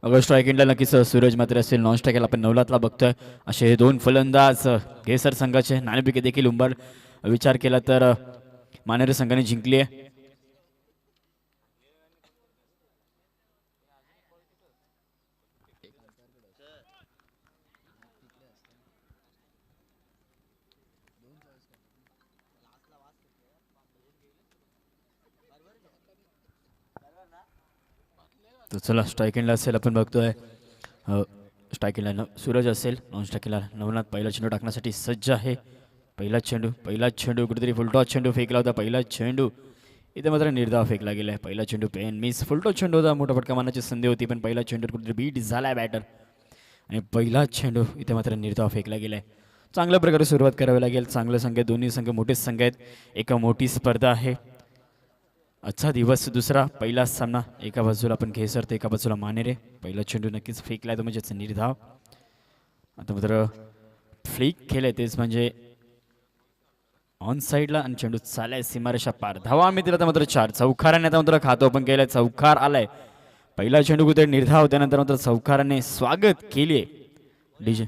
अगं स्ट्रायकिंगला नक्कीच सूरज मात्र असेल, नॉन स्ट्रायकला आपण नवलातला बघतोय. असे हे दोन फलंदाज केसर संघाचे नाणेफेकी देखील विचार केला तर मानेरे संघाने जिंकली आहे. तर चला स्ट्रायकिंगला असेल आपण बघतोय. स्ट्रायकिंगला सूरज असेल, नॉन स्ट्रायकिंगला नवनाथ पहिला चेंडू टाकण्यासाठी सज्ज आहे. पहिला चेंडू कुठेतरी फुलटॉस चेंडू फेकला होता. पहिला चेंडू इथे मात्र निर्धाव फेकला गेला आहे. पहिला चेंडू पेन मिस, फुलटॉस चेंडू होता, मोठा फटका मारण्याची संधी होती, पण पहिला चेंडू कुठेतरी बीट झालाय बॅटर आणि पहिला चेंडू इथे मात्र निर्धाव फेकला गेला आहे. चांगल्या प्रकारे सुरुवात करावी लागेल. चांगले संघ आहेत, दोन्ही संघ मोठेच संघ आहेत. एक मोठी स्पर्धा आहे. आजचा दिवस दुसरा. पहिला सामना एका बाजूला आपण केसर तर एका बाजूला मानेरे. पहिला चेंडू नक्कीच फेकलाय तो म्हणजेच निर्धाव. आता मात्र फ्लिक केलंय तेच म्हणजे ऑन साईडला आणि चेंडू चालाय सीमारेषा पार. धावा आम्ही दिला तर मात्र 4. चौकाराने आता मात्र खातो पण केलाय. चौकार आलाय. पहिला चेंडू कुठे निर्धाव, त्यानंतर मात्र चौकाराने स्वागत केले डीजे.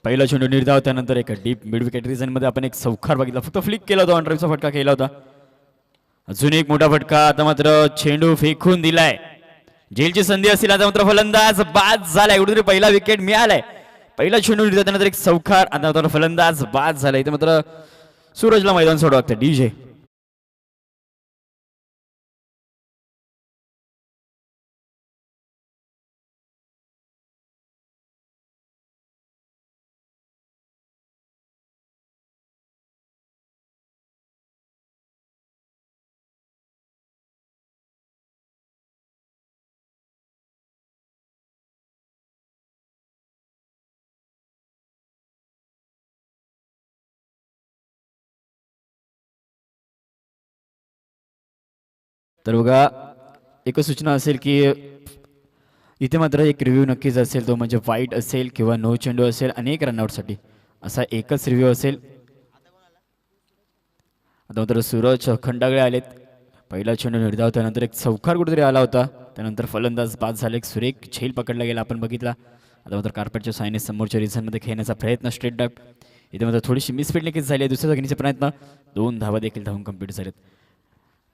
पहिला चेंडू निर्धाव, त्यानंतर एक डीप मिड विकेट रिजन मध्ये आपण एक चौकार बघितला. फक्त फ्लिक केला होता, ऑन फटका केला होता. अजून एक मोठा फटका. आता मात्र चेंडू फेकून दिलाय. जेलची संधी असेल. आता मात्र फलंदाज बाद झालाय. कुठेतरी पहिला विकेट मिळालाय. पहिला चेंडू निर्धाव, त्यानंतर एक चौकार. आता मात्र फलंदाज बाद झालाय. इथे मात्र सूरजला मैदान सोडावं लागतं डीजे. तर बघा एकच सूचना असेल की इथे मात्र एक रिव्ह्यू नक्कीच असेल, तो म्हणजे वाईट असेल किंवा नो चेंडू असेल अनेक रनआउटसाठी असा एकच रिव्ह्यू असेल. आता मात्र सूरज खंडागळे आलेत. पहिला चेंडू निर्धाव, त्यानंतर एक चौकार कुठेतरी आला होता, त्यानंतर फलंदाज बाद झाले. एक सुरेख झेल पकडला गेला आपण बघितला. आता मात्र कार्पेटच्या सायने समोरच्या रिझनमध्ये खेळण्याचा प्रयत्न स्ट्रेट डाक. इथे मात्र थोडीशी मिसफील्ड नक्कीच झाली आहे. दुसऱ्या जागीचे प्रयत्न 2 धावा देखील धावून कंप्लीट झालेत.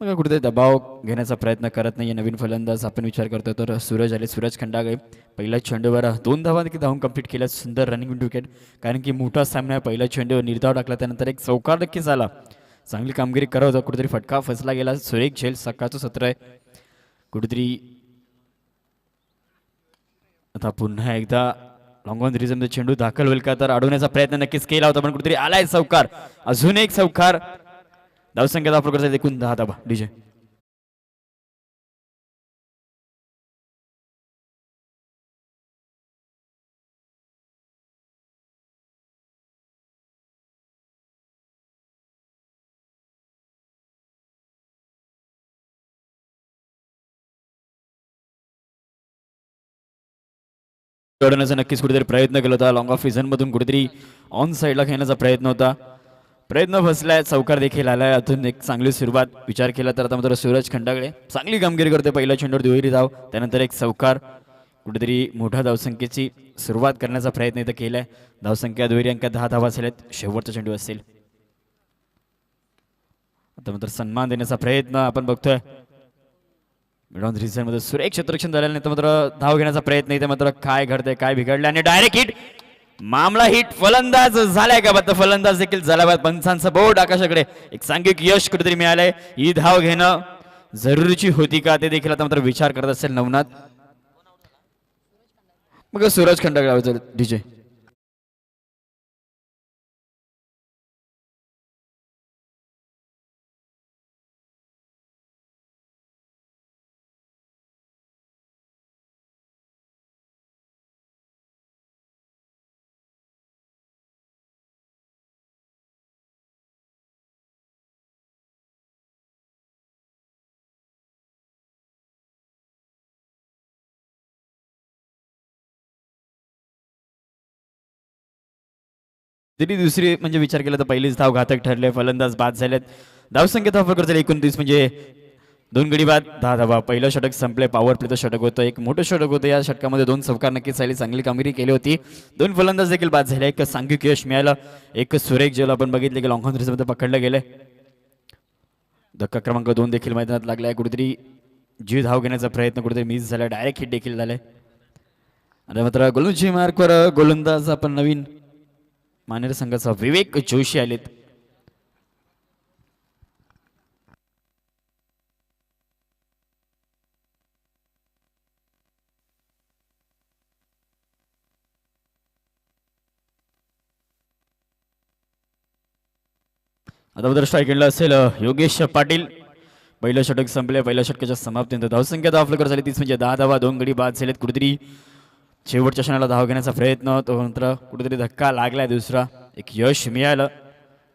मग कुठेतरी दबाव घेण्याचा प्रयत्न करत नाही नवीन फलंदाज आपण विचार करतो तर सूरज आले. सूरज खंडागळे पहिल्या चेंडूवर 2 धावा देखील धावून कंप्लीट केल्या. सुंदर रनिंग विकेट, कारण की मोठा सामना पहिल्या चेंडूवर निर्धाव टाकला, त्यानंतर एक चौकार नक्कीच आला. चांगली कामगिरी करत होता. कुठेतरी फटका फसला गेला. सुरेख झेल सकाळचं सत्र आहे. कुठेतरी आता पुन्हा एकदा लॉंग ऑन रिझनमध्ये चेंडू दाखल होईल का तर अडवण्याचा प्रयत्न नक्कीच केला होता, पण कुठेतरी आलाय चौकार. अजून एक चौकार. धावसंख्या दाखल एकूण 10 धावा डीजे. अडवण्याचा नक्कीच कुठेतरी प्रयत्न केला होता. लॉंग ऑफ रिझन मधून कुठेतरी ऑन साईडला खेळण्याचा प्रयत्न होता. प्रयत्न फसलाय. चौकार देखील आलाय. अजून एक चांगली सुरुवात विचार केला तर आता मात्र सूरज खंडागळे चांगली कामगिरी करते. पहिल्या चेंडूवर दुहेरी धाव, त्यानंतर एक चौकार. कुठेतरी मोठ्या धावसंख्येची सुरुवात करण्याचा प्रयत्न इथं केलाय. धावसंख्या दुहेरी अंकात 10 धावा झाल्यात. शेवटचा चेंडू असेल. आता मात्र सन्मान देण्याचा प्रयत्न आपण बघतोय. मिडॉन रिझन मध्ये सुरेख क्षेत्ररक्षण झाल्यानंतर मात्र धाव घेण्याचा प्रयत्न. इथे मात्र काय घडतंय, काय बिघडलं आणि डायरेक्ट हिट. मामला हिट. फलंदाज झालाय का बाद? फलंदाज देखील झाला बाद. पंचांचा बोर्ड आकाशाकडे. एक सांघिक यश कुठेतरी मिळालंय. ही धाव घेणं जरुरीची होती का ते देखील आता मात्र विचार करत असेल नवनाथ. मग सूरज खंडागळे डीजे. तरी दुसरी म्हणजे विचार केला तर पहिलीच धाव घातक ठरले, फलंदाज बाद झालेत. धावसंख्या धाव फलक झाले 29 म्हणजे 2 गडी बाद 10 धावा. पहिलं षटक संपले, पॉवर प्लेचं षटक होतं, एक मोठं षटक होतं. या षटकामध्ये 2 चौकार नक्कीच झाली, चांगली कामगिरी केली होती. 2 फलंदाज देखील बाद झाले, एक सांघिक यश मिळालं, एक सुरेख जेल आपण बघितले की लॉंग ऑन मध्ये पकडलं गेले. धक्का क्रमांक 2 देखील मैदानात लागलाय. कुठेतरी जी धाव घेण्याचा प्रयत्न कुठेतरी मिस झाला, डायरेक्ट हिट देखील झाले. आणि मात्र गोलंदाजी मार्कवर गोलंदाज आपण नवीन मानेर संघाचा विवेक जोशी आलेत. आता मात्र स्ट्राईक एंडला असेल योगेश पाटील. पहिलं षटक संपले, पहिल्या षटकाच्या समाप्तीनंतर धावसंख्या धाव फलकर झाली 30 म्हणजे 10 धावा. 2 गडी बाद झालेत. कुठेतरी शेवटच्या क्षणाला धाव घेण्याचा प्रयत्न, तो नंतर कुठेतरी धक्का लागलाय. दुसरा एक यश मिळालं,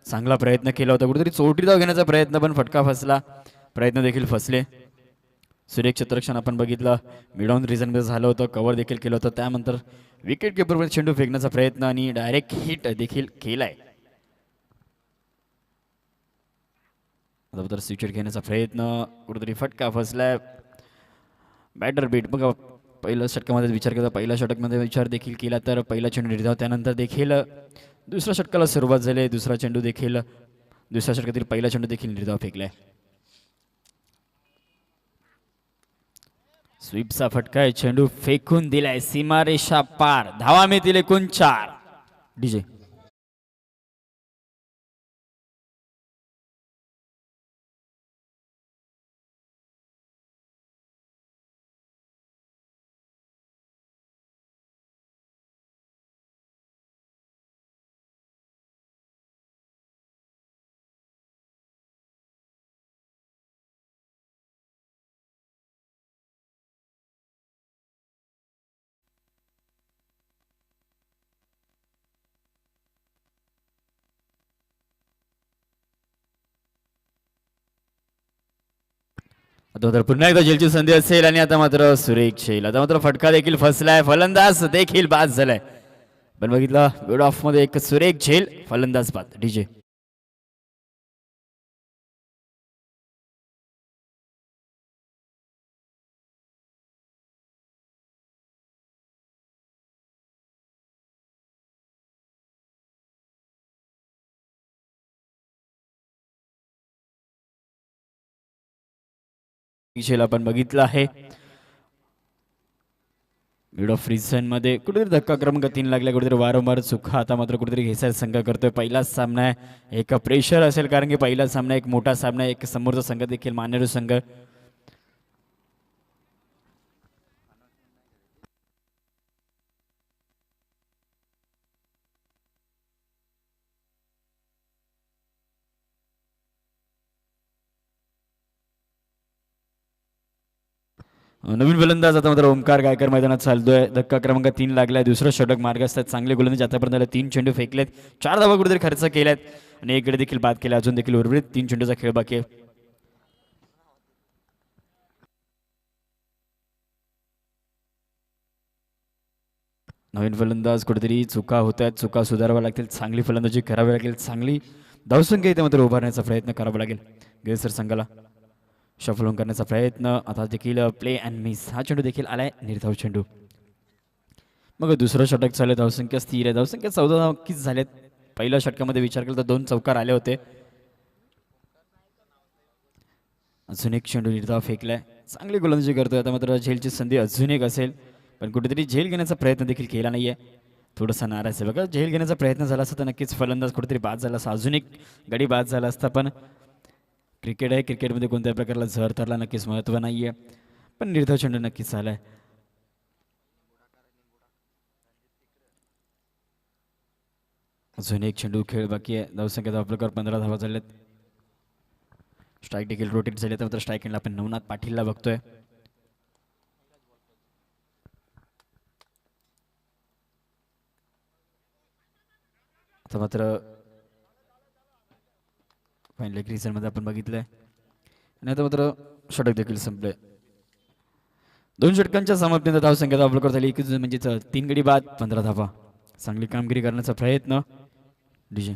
चांगला प्रयत्न केला होता. कुठेतरी चोटी धाव घेण्याचा प्रयत्न पण फटका फसला, प्रयत्न देखील फसले. सुरेख चित्रक्षण आपण बघितलं, मिड ऑन रिझनमध्ये झालं होतं, कव्हर देखील केलं होतं. त्यानंतर विकेट किपरवर चेंडू फेकण्याचा प्रयत्न आणि डायरेक्ट हिट देखील केलाय. आता स्विचेट घेण्याचा प्रयत्न, कुठेतरी फटका फसलाय. बॅटर बीट बघा, पहिल्या षटकामध्ये विचार केला, पहिल्या षटकमध्ये विचार देखील केला तर पहिला चेंडू निर्धाव, त्यानंतर देखील दुसऱ्या षटकाला सुरुवात झाली. दुसरा चेंडू देखील, दुसऱ्या षटकातील पहिला चेंडू देखील निर्धाव फेकलाय. स्वीपचा फटका आहे, चेंडू फेकून दिलाय सीमारेषा पार. धावा मिळतील एकूण 4. डीजे आता पुन्हा एकदा झेलची संधी असेल आणि आता मात्र सुरेख झेल. आता मात्र फटका देखील फसलाय, फलंदाज देखील बाद झालाय. पण बघितलं मिड ऑफ मध्ये एक सुरेख झेल, फलंदाज बाद. डीजे झेल आपण बघितलं आहे. मिड ऑफ रिझन मध्ये कुठेतरी धक्का क्रमांक 3 लागला, कुठेतरी वारंवार चुका. आता मात्र कुठेतरी घेसार संघ करतोय. पहिलाच सामना आहे, एक प्रेशर असेल कारण की पहिला सामना एक मोठा सामना, एक समोरचा संघ देखील मानेरू संघ. नवीन फलंदाज आता मात्र ओमकार गायकर मैदानात चालतोय. धक्का क्रमांक 3 लागलाय, दुसरं षटक मार्ग असतात. चांगले गोलंदाज आतापर्यंत 3 चेंडू फेकलेत, 4 धावा कुठेतरी खर्च केल्यात आणि 1 गडी देखील बाद केला. अजून देखील उर्वरित 3 चेंडूचा खेळ बाकी आहे. नवीन फलंदाज, कुठेतरी चुका होत आहेत, चुका सुधाराव्या लागतील, चांगली फलंदाजी करावी लागेल, चांगली धावसंख्या इथे मात्र उभारण्याचा प्रयत्न करावा लागेल. गेसर संघाला शफल करण्याचा प्रयत्न, आता देखील प्ले अँड मिस. हा चेंडू देखील आलाय, निर्धाव चेंडू. मग दुसरं षटक चालू, धावसंख्या स्थिर आहे, धावसंख्या 14 नक्कीच झालेत. पहिल्या षटकामध्ये विचार केला तर 2 चौकार आले होते. अजून एक चेंडू निर्धाव फेकलाय, चांगली गोलंदाजी करतोय. आता मात्र झेलची संधी अजून एक असेल, पण कुठेतरी झेल घेण्याचा प्रयत्न देखील केला नाहीये. थोडासा नाराज आहे बघा. झेल घेण्याचा प्रयत्न झाला असता तर नक्कीच फलंदाज कुठेतरी बाद झाला असता, अजून एक गडी बाद झाला असता. पण क्रिकेट आहे, क्रिकेटमध्ये कोणत्या प्रकारला झर तरला नक्कीच महत्त्व नाही आहे, पण निर्धाव चेंडू नक्कीच झाला आहे. अजून एक चेंडू खेळ बाकी आहे. धावसंख्या आपल्याकडे 15 धावा झाल्यात. स्ट्राईक देखील रोटेट झाले, तर मात्र स्ट्राईक एंडला आपण नवनाथ पाटीलला बघतोय. आता मात्र फाईन लेग रिझनमध्ये आपण बघितलंय आणि आता मात्र षटक देखील संपले. 2 षटकांच्या समाप्तीनंतर धावसंख्या आपल्याकडे झाली, म्हणजे 3 गडी बाद 15 धावा. चांगली कामगिरी करण्याचा प्रयत्न. डीजे.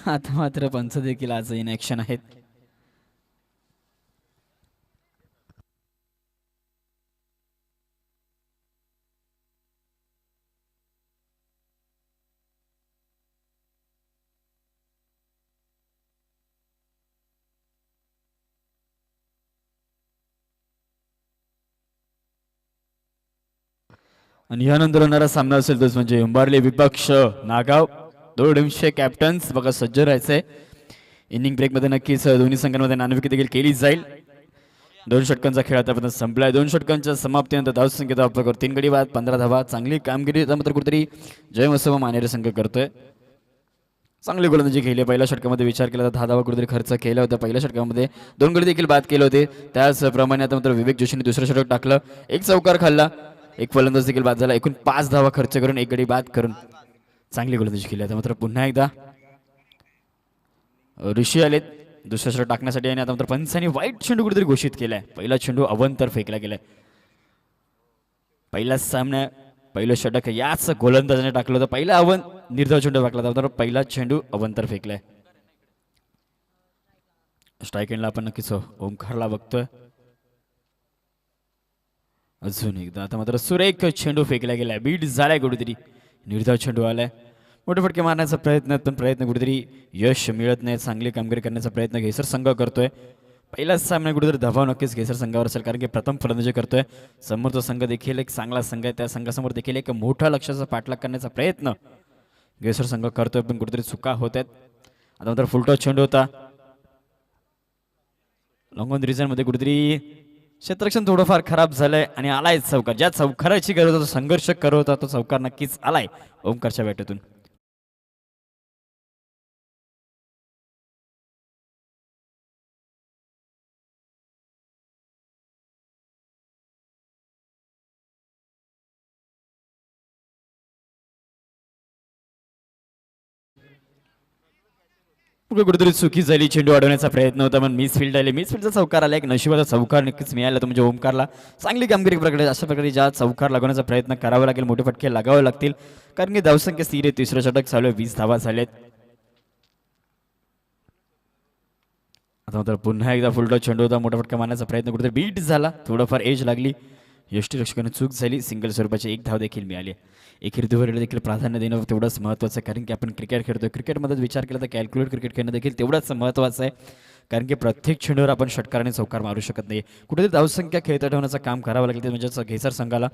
आता मात्र पंच देखील आज इन ॲक्शन आहेत. आणि यानंतर होणारा सामना असेल तोच म्हणजे उंबारले विपक्ष नागाव दोडमशे कॅप्टन्स बघा सज्ज राहायचंय. इनिंग ब्रेकमध्ये नक्कीच दोन्ही संघांमध्ये नाणेफेक देखील केली जाईल. 2 षटकांचा खेळ आतापर्यंत संपलाय. 2 षटकांच्या समाप्तीनंतर धावसंख्येचा वापर 3 गडी बाद 15 धावा. चांगली कामगिरी मात्र कुठेतरी जयमसोबा मानेरे संघ करतोय. चांगली गोलंदाजी केली. पहिल्या षटकामध्ये विचार केला तर 10 धावा कुठेतरी खर्च केला होता. पहिल्या षटकामध्ये 2 गडी देखील बाद केले होते. त्याचप्रमाणे आता मात्र विवेक जोशीने दुसरं षटक टाकलं. एक चौकार खाल्ला. एक फलंदाज देखील बाद झाला. एकूण 5 धावा खर्च करून एक गडी बाद करून चांगली गोलंदाजी केली. आता मात्र पुन्हा एकदा ऋषी आलेत दुसरं षटक टाकण्यासाठी आणि आता मात्र पंचांनी वाईट चेंडू कुठेतरी घोषित केलाय. पहिला चेंडू अवंतर फेकला गेलाय. पहिल्याच सामन्या पहिलं षटक याच गोलंदाजाने टाकलं होतं. पहिला निर्धाव चेंडू टाकला होता. पहिला चेंडू अवंतर फेकलाय. स्ट्राईक एंडला आपण नक्कीच ओमकारला बघतोय. अजून एकदा आता मात्र सुरेख चेंडू फेकला गेलाय. बीट झालाय कुठेतरी निर्धाव चेंडू आलाय. मोठे फटके मारण्याचा प्रयत्न पण प्रयत्न कुठेतरी यश मिळत नाही. चांगली कामगिरी करण्याचा प्रयत्न घेसर संघ करतोय. पहिलाच सामना कुठेतरी दबाव नक्कीच घेसर संघावर असेल कारण की प्रथम फलंदाजी करतोय. समोरचा संघ देखील एक चांगला संघ आहे. त्या संघासमोर देखील एक मोठा लक्ष्याचा पाठलाग करण्याचा प्रयत्न घेसर संघ करतोय पण कुठेतरी चुका होत आहेत. आता मात्र फुलटॉस चेंडू होता. लॉंग ऑन रिझन मध्ये कुठेतरी क्षेत्ररक्षण थोडंफार खराब झालंय आणि आलाय चौकार. ज्या चौकाराची गरज होता संघर्ष करत होता तो चौकार नक्कीच आलाय ओमकारच्या बॅटतून. कुठेतरी चुकी झाली. चेंडू अडवण्याचा प्रयत्न होता पण मिस फील्ड आले. मिस फील्डचा चौकार आला. एक नशिबाचा चौकार नक्कीच मिळाला तो म्हणजे ओमकारला. चांगली कामगिरी प्रकट. अशा प्रकारे ज्या चौकार लागवण्याचा प्रयत्न करावा लागेल. मोठे फटके लागावे लागतील कारण की धावसंख्या स्थिर आहे. तिसरं षटक चालू आहे. 20 धावा झालेत. आता मात्र पुन्हा एकदा फुलटॉस चेंडू होता. मोठा फटका मारण्याचा प्रयत्न कुठेतरी बीट झाला. थोडंफार एज लागली. यष्टीरक्षकाने चूक झाली. सिंगल स्वरूपाची एक धाव देखील मिळाली. एकेरी दुहेरीला देखील प्राधान्य देणं तेवढंच महत्त्वाचं आहे कारण की आपण क्रिकेट खेळतोय. क्रिकेटमध्ये विचार केला तर कॅल्क्युलेट क्रिकेट खेळणं देखील तेवढंच महत्त्वाचं आहे कारण की प्रत्येक चेंडूवर आपण षटकाराने चौकार मारू शकत नाही. कुठेतरी धावसंख्या खेळता ठेवण्याचं काम करावं लागेल. ते म्हणजे घेसर संघाला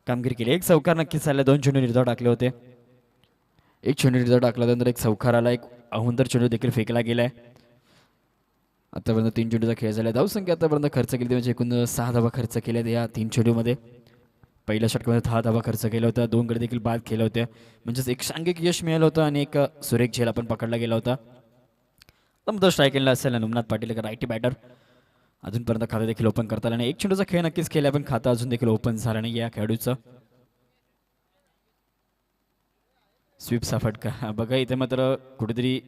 कामगिरी केली. एक चौकार नक्कीच आला. 2 चेंडू निर्धाव टाकले होते. एक चेंडू निर्धाव टाकल्यानंतर एक चौकार आला. एक अवंतर चेंडू देखील फेकला गेलाय. आतापर्यंत 3 चेंडूचा खेळ झाला. धावसंख्या आतापर्यंत खर्च केली म्हणजे एकूण 6 धावा खर्च केल्या या 3 चेंडूमध्ये. पहिल्या षटकामध्ये 10 धावा खर्च केला होता. 2 गडी देखील बाद केल्या होत्या म्हणजेच एक सांघिक यश मिळालं होतं आणि एक सुरेख झेल आपण पकडला गेला होता. तो स्ट्राईक एंडला असेल नुमनाथ पाटील एक रायटी बॅटर. अजूनपर्यंत खातं देखील ओपन करता आलं नाही. एक चेंडूचा खेळ नक्कीच केला पण खातं अजून देखील ओपन झालं नाही या खेळाडूचं. स्वीपचा फटका बघा इथे मात्र कुठेतरी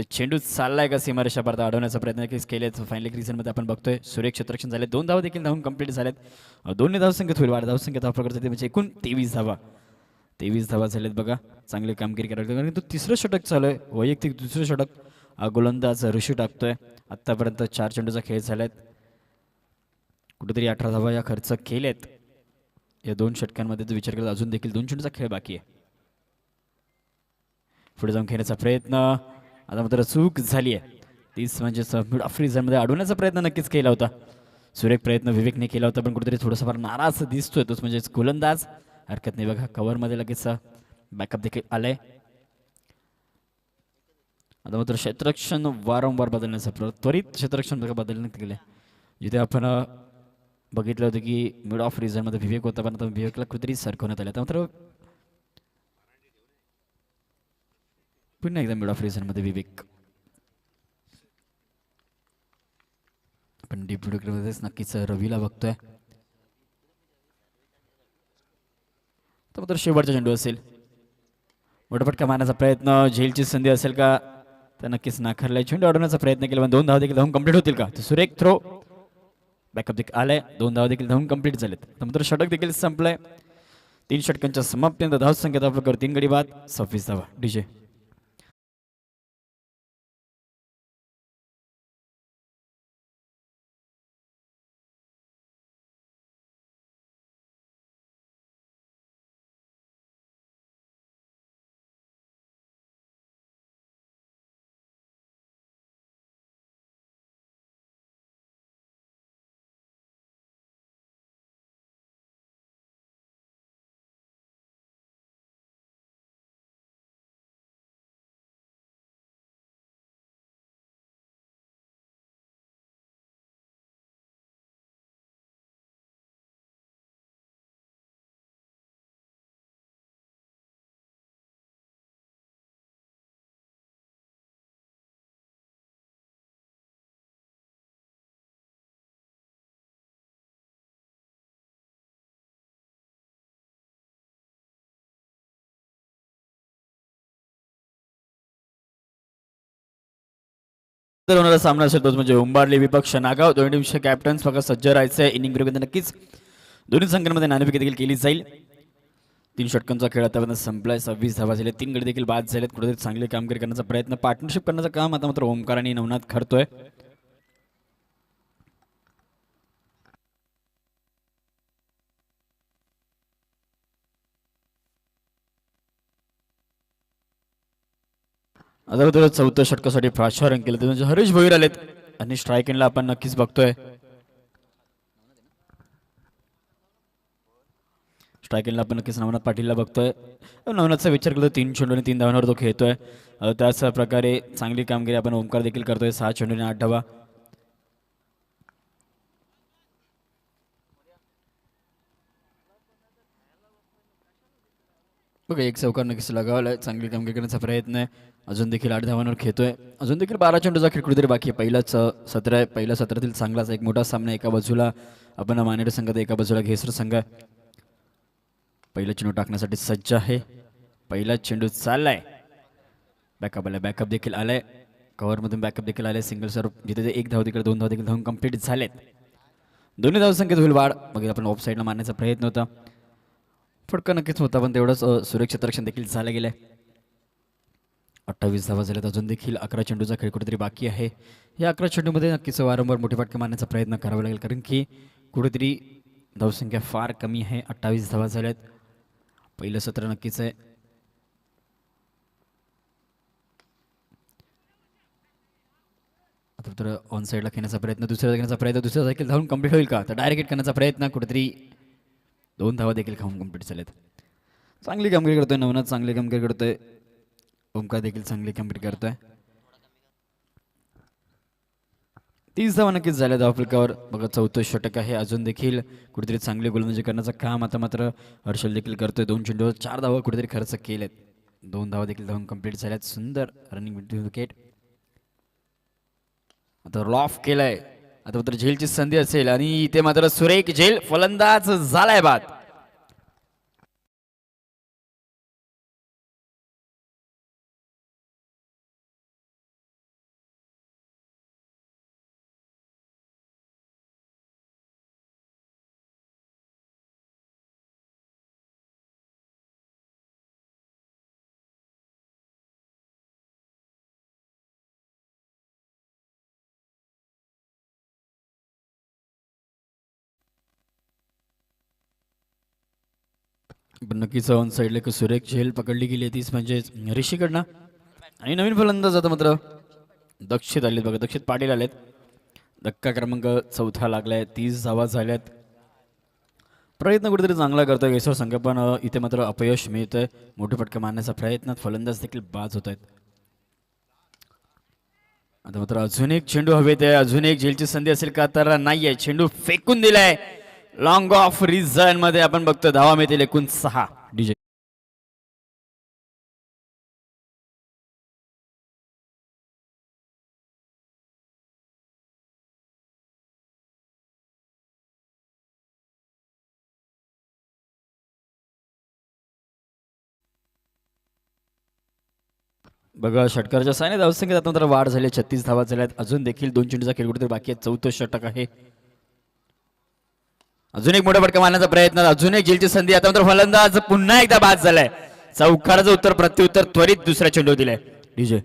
चेंडू चाललाय का सीमारेषा पार अडवण्याचा प्रयत्न नक्कीच केलेत. फायनल रिझनमध्ये आपण बघतोय सुरेख क्षेत्ररक्षण झाले. 2 धावा देखील धावून कंप्लीट झालेत. 2 धावसंख्येत होईल वाढ. धावसंख्येत हा प्रकारचा म्हणजे एकूण 23 धावा. 23 धावा झालेत बघा. चांगली कामगिरी करायला कारण तो तिसरं षटक चालू आहे. वैयक्तिक दुसरं षटक गोलंदाज ऋषी टाकतोय. आत्तापर्यंत 4 चेंडूचा खेळ झालाय. कुठेतरी 18 धावा या खर्च केलेत. या 2 षटकांमध्ये जर विचार केला अजून देखील 2 चेंडूचा खेळ बाकी आहे. पुढे जाऊन खेळण्याचा प्रयत्न आता मात्र चूक झाली आहे. 30 म्हणजे मिड ऑफ रिझनमध्ये अडवण्याचा प्रयत्न नक्कीच केला होता. सुरेख प्रयत्न विवेकने केला होता पण कुठेतरी थोडासा फार नाराज दिसतोय तोच म्हणजे गोलंदाज. हरकत नाही बघा कव्हरमध्ये लगेच बॅकअप देखील आलाय. आता मात्र क्षेत्ररक्षण वारंवार बदलण्याचा त्वरित क्षेत्ररक्षण बदलण्यात गेले. जिथे आपण बघितलं होतं की मिड ऑफ रिझनमध्ये विवेक होता पण आता विवेकला कुठेतरी सरकवण्यात आलं. मात्र पुन्हा एकदा मिड ऑफ रिझनमध्ये विवेक. पण डीप विकेटमध्येच नक्कीच रवीला बघतोय. तर मात्र शेवटचा चेंडू असेल. मोठा फटका मारण्याचा प्रयत्न, झेलची संधी असेल का, तर नक्कीच नाकारलाय. चेंडू अडवण्याचा प्रयत्न केला पण 2 धावा देखील धावून कंप्लीट होतील का, तर सुरेख थ्रो. बॅकअप देखील आलाय. 2 धावा देखील धावून कंप्लीट झालेत. तर मात्र षटक देखील संपलंय. 3 षटकांच्या समाप्तीनंतर धावसंख्या आपल्याकडे 3 गडी बाद 26 धावा. डीजे होणारा सामना असेल तोच म्हणजे उंबारली विपक्ष नागाव. दोन्ही टीमचे कॅप्टन्स फक्त सज्ज राहायचे. इनिंग विरुद्ध नक्कीच दोन्ही संघांमध्ये नाणेफेक देखील केली जाईल. 3 षटकांचा खेळ आतापर्यंत संपलाय. 26 धावा झाले. 3 गडी देखील बाद झालेत. कुठेतरी चांगली कामगिरी करण्याचा प्रयत्न, पार्टनरशिप करण्याचं काम आता मात्र ओमकार आणि नवनाथ करतोय. आता चौथ्या षटकासाठी प्राचारण केलं ते म्हणजे हरीश भोईर आलेत आणि स्ट्राईक एंडला आपण नक्कीच बघतोय. स्ट्राईक एंडला आपण नक्कीच नवनाथ पाटीलला बघतोय. नवनाथचा विचार केला 3 चेंडू आणि 3 धावांवर तो खेळतोय. त्याच प्रकारे चांगली कामगिरी आपण ओमकार देखील करतोय. 6 चेंडू आणि 8 धावा. बघा एक चौकार नक्कीच लगावलाय. चांगली कामगिरी करण्याचा प्रयत्न आहे. अजून देखील 8 धावांवर खेळतोय. अजून देखील 12 चेंडूचा खेळ कुठेतरी बाकी आहे. पहिलाच सत्र आहे. पहिल्या सत्रातील चांगलाच एक मोठा सामना. एका बाजूला आपण मानेर संघ, एका बाजूला घेसर संघ. पहिला चेंडू टाकण्यासाठी सज्ज आहे. पहिला चेंडू चाललाय. बॅकअप आलाय. बॅकअप देखील आलाय. कव्हरमधून बॅकअप देखील आलाय. सिंगल सर्व जिथे ते 1 धाव तिकडे 2 धाव देखील धावून कंप्लीट झालेत. दोन्ही धावसंख्येत होईल वाढ. मग आपण ऑफ साईडला मारण्याचा प्रयत्न होता. फटका नक्कीच होता पण तेवढंच सुरक्षित रक्षण देखील झालं गेलंय. 28 धावा झाल्यात. अजून देखील 11 चेंडूचा खेळ कुठेतरी बाकी आहे. या 11 चेंडूमध्ये नक्कीच वारंवार मोठे फटके मारण्याचा प्रयत्न करावा लागेल कारण की कुठेतरी धावसंख्या फार कमी आहे. 28 धावा झाल्यात. पहिलं सत्र नक्कीच आहे. आता तर ऑन साईडला खेळण्याचा प्रयत्न, दुसऱ्या घेण्याचा प्रयत्न, दुसऱ्या देखील धावून कंप्लीट होईल का, तर डायरेक्ट करण्याचा प्रयत्न, कुठेतरी 2 धावा देखील खाऊन कंप्लीट झालेत. चांगली कामगिरी करतोय नवनाथ, चांगली कामगिरी करतोय ओमकार देखील चांगली कामगिरी करतोय. 30 धावा नक्कीच झाल्या धावफलकावर. बघा चौथं षटक आहे. अजून देखील कुठेतरी चांगली गोलंदाजी करण्याचं काम आता मात्र हर्षल देखील करतोय. 2 चेंडूवर 4 धावा कुठेतरी खर्च केलेत. 2 धावा देखील धावून कंप्लीट झाल्यात. सुंदर रनिंग विकेट. आता लॉफ केलाय. आता मात्र झेलची संधी असेल आणि इथे मात्र सुरेख झेल फलंदाज झालाय बाद. नक्कीच ऑन साईडला एक सुरेख झेल पकडली गेली आहे, तीच म्हणजे ऋषीकडनं. आणि नवीन फलंदाज आता मात्र दक्षित आलेत. बघा दक्षित पाटील आलेत. धक्का क्रमांक 4 लागलाय. 30 धावा झाल्यात. प्रयत्न कुठेतरी चांगला करतोय केसर संघ, पण इथे मात्र अपयश मिळतंय. मोठे फटके मारण्याचा प्रयत्न, फलंदाज देखील बाद होत आहेत. आता मात्र अजून एक चेंडू हवेत आहे. अजून एक झेलची संधी असेल का, तर नाहीये. चेंडू फेकून दिलाय. लॉंग ऑफ रिझन मध्ये आपण बघतो धावा मिळतील एकूण 6. डीजे बघा षटकाराच्या सायने धावसंख्येत आता मात्र वाढ झाली 36 धावा झाल्यात. अजून देखील 2 चेंडूचा खेळ कुठेतरी बाकी आहे. 4थं षटक आहे. अजून एक मोठा फटका मारण्याचा प्रयत्न, अजून एक झेलची संधी. आता मात्र फलंदाज पुन्हा एकदा बाद झालाय. चौकाराचं उत्तर प्रत्युत्तर त्वरित दुसऱ्या चेंडू दिलंय डीजे.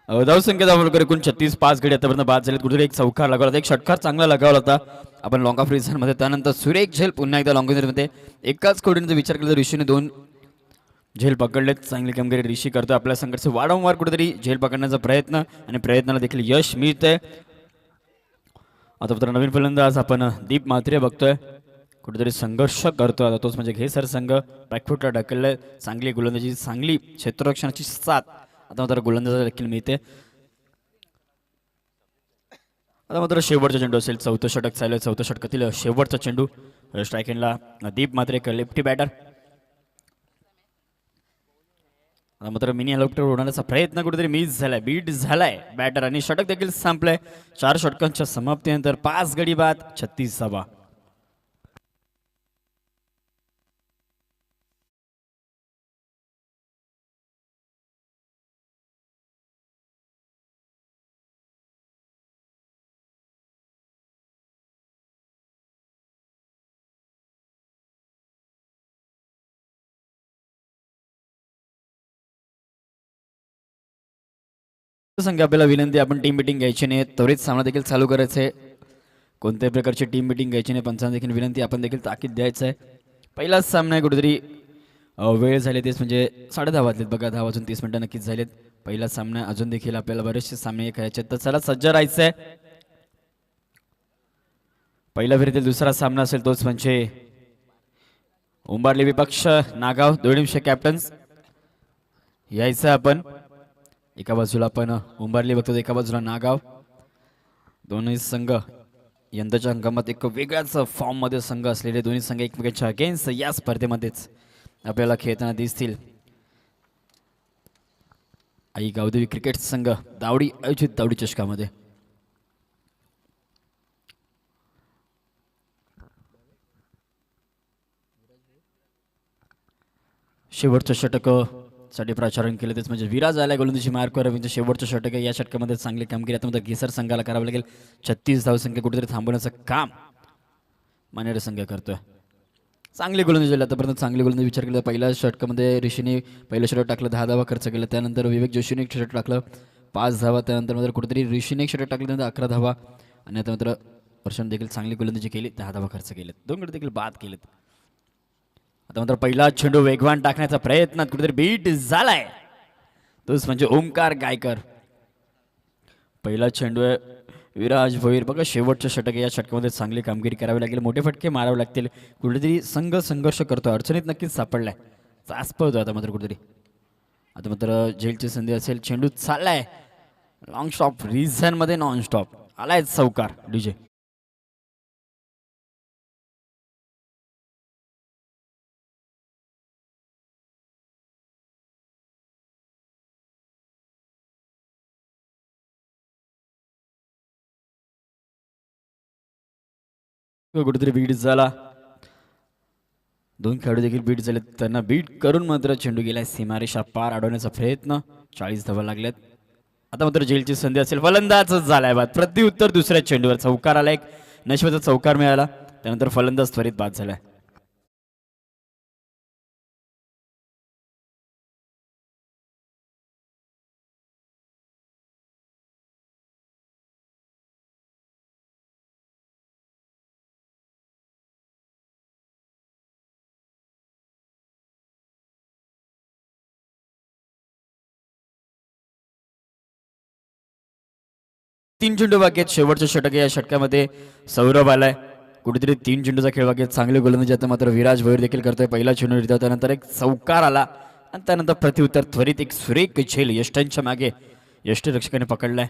धावसंख्या धावकर एकूण 36 गडी आतापर्यंत बाद झालेत. कुठेतरी एक चौकार लगावला होता, एक षटकार चांगला लगावला होता आपण लॉंग ऑफ मध्ये. त्यानंतर सुरेख झेल पुन्हा एकदा लॉंग मध्ये एकाच कोडीचा विचार केला तर ऋषीने 2 झेल पकडलेत. चांगली कामगिरी ऋषी करतो. आपल्या संघर्ष वारंवार कुठेतरी झेल पकडण्याचा प्रयत्न आणि प्रयत्नाला देखील यश मिळतंय. आता मात्र नवीन फलंदाज आपण दीप म्हात्रे बघतोय, कुठेतरी संघर्ष करतोय. आता तोच म्हणजे घेसर संघ बॅकफुटला ढकललाय. चांगली गोलंदाजी, चांगली क्षेत्ररक्षणाची साथ आता मात्र गोलंदाजाला देखील मिळते. आता मात्र शेवटचा चेंडू असेल. 4थं षटक चालू आहे. 4थ्या षटकातील शेवटचा चेंडू. स्ट्राईक एंडला दीप म्हात्रे एक लेफ्टी बॅटर. आता मात्र मिनी हेलिकॉप्टर उडवण्याचा प्रयत्न कुठेतरी मिस झालाय, बीट झालाय बॅटर आणि षटक देखील संपलंय. 4 षटकांच्या समाप्तीनंतर 5 गडी बाद 36 धावा. संघ आपल्याला विनंती, आपण टीम मिटिंग घ्यायची नाही, त्वरित सामना देखील चालू करायचा आहे. कोणत्याही प्रकारची टीम मिटिंग घ्यायची नाही. पंचांना देखील विनंती, आपण देखील ताकीद द्यायचं आहे. पहिलाच सामना आहे, कुठेतरी वेळ झाले तेच म्हणजे 10:30 वाजलेत बघा. 10 वाजून 30 मिनिटं नक्कीच झालेत. पहिला सामना अजून देखील आपल्याला बरेचसे सामने खेळायचे आहेत, तर चला सज्ज राहायचं आहे. पहिला फेरीतील दुसरा सामना असेल तोच म्हणजे उंबारली विपक्ष नागाव. दोन्ही कॅप्टन्स यायचं आपण. एका बाजूला आपण उंबारली बघतो, एका बाजूला नागाव. दोन्ही संघ यंदाच्या हंगामात एक वेगळ्याच फॉर्म मध्ये संघ असलेले दोन्ही संघ एकमेकांच्या अगेन्स्ट या स्पर्धेमध्येच आपल्याला खेळताना दिसतील. आई गावदेवी क्रिकेट संघ दावडी आयोजित दावडी चषकामध्ये शेवटचं षटक साठी प्रचारण केलं तेच म्हणजे विराज आलाय गोलंदाजी मार्कवर. रवींद्र शेवटचं षटक आहे. या षटकामध्ये चांगली कामगिरी आता मध्ये घेसर संघाला करावं लागेल. 36 धावसंख्या कुठेतरी थांबवण्याचं काम मानेर संघ करतोय. चांगली गोलंदाजी झाली आतापर्यंत, चांगली गोलंदाजी विचार केला. पहिल्या षटकामध्ये ऋषीने पहिलं षटक टाकलं, 10 धावा खर्च केला. त्यानंतर विवेक जोशीने एक षटक टाकलं, 5 धावा. त्यानंतर मात्र कुठेतरी ऋषीने एक षटक टाकलं, त्यानंतर 11 धावा. आणि आता मात्र वर्षाने देखील चांगली गोलंदाजी केली, 10 धावा खर्च केलेत. 2 गडी देखील बाद केलेत. आता मात्र पहिला चेंडू वेगवान टाकण्याचा प्रयत्न कुठेतरी बीट झालाय, तोच म्हणजे ओमकार गायकर. पहिला चेंडू आहे विराज भोईर. बघा शेवटचं षटक आहे. या षटकामध्ये चांगली कामगिरी करावी लागेल, मोठे फटके मारावे लागतील. कुठेतरी संघ संघर्ष करतो, अडचणीत नक्कीच सापडलाय, चाच पळतो आता मात्र कुठेतरी. आता मात्र झेलची संधी असेल. चेंडू चाललाय लॉंग स्टॉप रिझन मध्ये, नॉन स्टॉप आलाय चौकार डीजे. कुठेतरी बीट झाला. 2 खेळाडू देखील बीट झाले, त्यांना बीट करून मात्र चेंडू गेलाय सीमारेषा पार अडवण्याचा प्रयत्न. 40 धावा लागल्यात. आता मात्र जेलची संधी असेल. फलंदाज झालाय बाद. प्रत्युत्तर दुसऱ्या चेंडूवर चौकार आला, एक नशिबाचा चौकार मिळाला. त्यानंतर फलंदाज त्वरित बाद झालाय. तीन चेंडू बाकी आहेत. शेवटचं षटक या षटकामध्ये सौरभ आलाय. कुठेतरी 3 चेंडूचा खेळ बाकी. चांगली गोलंदाजी आता मात्र विराज भोईर देखील करतोय. पहिला चेंडू रित्या, त्यानंतर एक चौकार आला आणि त्यानंतर प्रत्युत्तर त्वरित एक सुरेख झेल यष्टांच्या मागे यष्टीरक्षकाने पकडलाय.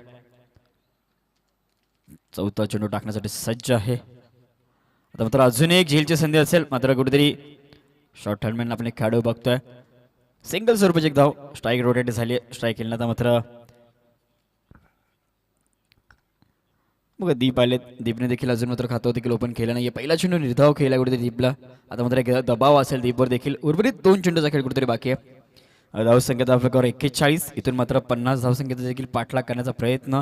चौथा चेंडू टाकण्यासाठी सज्ज आहे. आता मात्र अजून एक झेलची संधी असेल, मात्र कुठेतरी शॉर्ट हँडमॅन आपले खेळाडू बघतोय. सिंगल स्वरूपाची एक धाव. स्ट्राईक रोटेट झाली. स्ट्राईक केला तर मात्र बघा दीप आले. दीपने देखील अजून मात्र खातं देखील ओपन केलं नाही. पहिला चेंडू निर्धाव खेळला कुठेतरी दीपला. आता मात्र एक दबाव असेल दीपवर देखील. उर्वरित 2 चेंडूचा खेळ कुठेतरी बाकी आहे. धावसंख्या प्रकार 41. इथून मात्र 50 धावसंख्येचा देखील पाठलाग करण्याचा प्रयत्न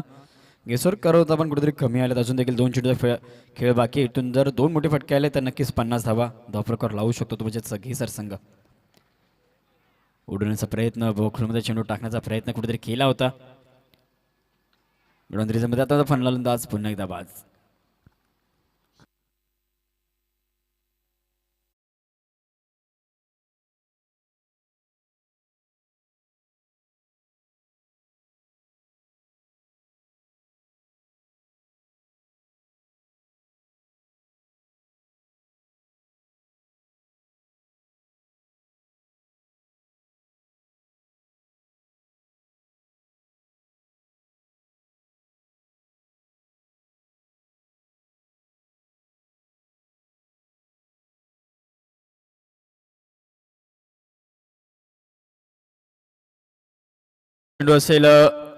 गेसोर करत पण कुठेतरी कमी आले. अजून देखील 2 चेंडूचा खेळ बाकी. इथून जर 2 मोठे फटके आले तर नक्कीच 50 धावप्रकार लावू शकतो तो म्हणजे घेसर संघ. उडवण्याचा प्रयत्न, बोखलमध्ये चेंडू टाकण्याचा प्रयत्न कुठेतरी केला होता. मध्ये आता फलंदाज पुन्हा एकदा बाज. चेंडू असेल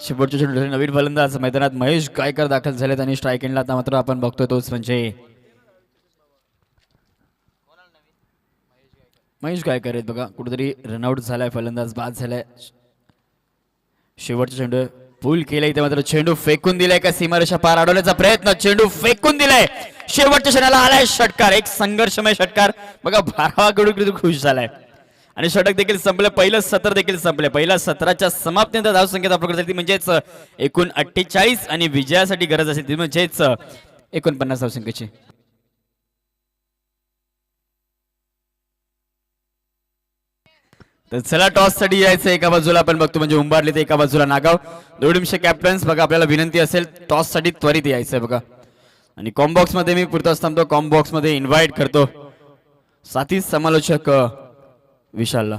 शेवटच्या चेंडू नवीन फलंदाज मैदानात महेश गायकर दाखल झालेत आणि स्ट्राईक एंडला आता मात्र आपण बघतोय तोच म्हणजे महेश गायकर आहेत बघा. कुठेतरी रनआउट झालाय, फलंदाज बाद झालाय. शेवटचा चेंडू पूल केलाय इथे मात्र चेंडू फेकून दिलाय का सीमारेषा पार अडवण्याचा प्रयत्न. चेंडू फेकून दिलाय. शेवटच्या क्षणाला आलाय षटकार. एक संघर्षमय षटकार बघा. 12वा कडू खुश झालाय आणि षटक देखील संपलं. पहिलं सत्र देखील संपलं. पहिल्या सत्राच्या समाप्तीनंतर धावसंख्या प्रकार ती म्हणजेच एकूण 48 आणि विजयासाठी गरज असेल ती म्हणजेच 49 धावसंख्येची. तर चला टॉस साठी यायचं. एका बाजूला आपण बघतो म्हणजे उंबारली तर एका बाजूला नागाव. दोडीमशे कॅप्टन्स बघा आपल्याला विनंती असेल टॉस साठी त्वरित यायचंय बघा. आणि कॉम्बॉक्स मध्ये मी पुरताच थांबतो. कॉम्बॉक्स मध्ये इन्व्हाइट करतो साथी समालोचक विशालला.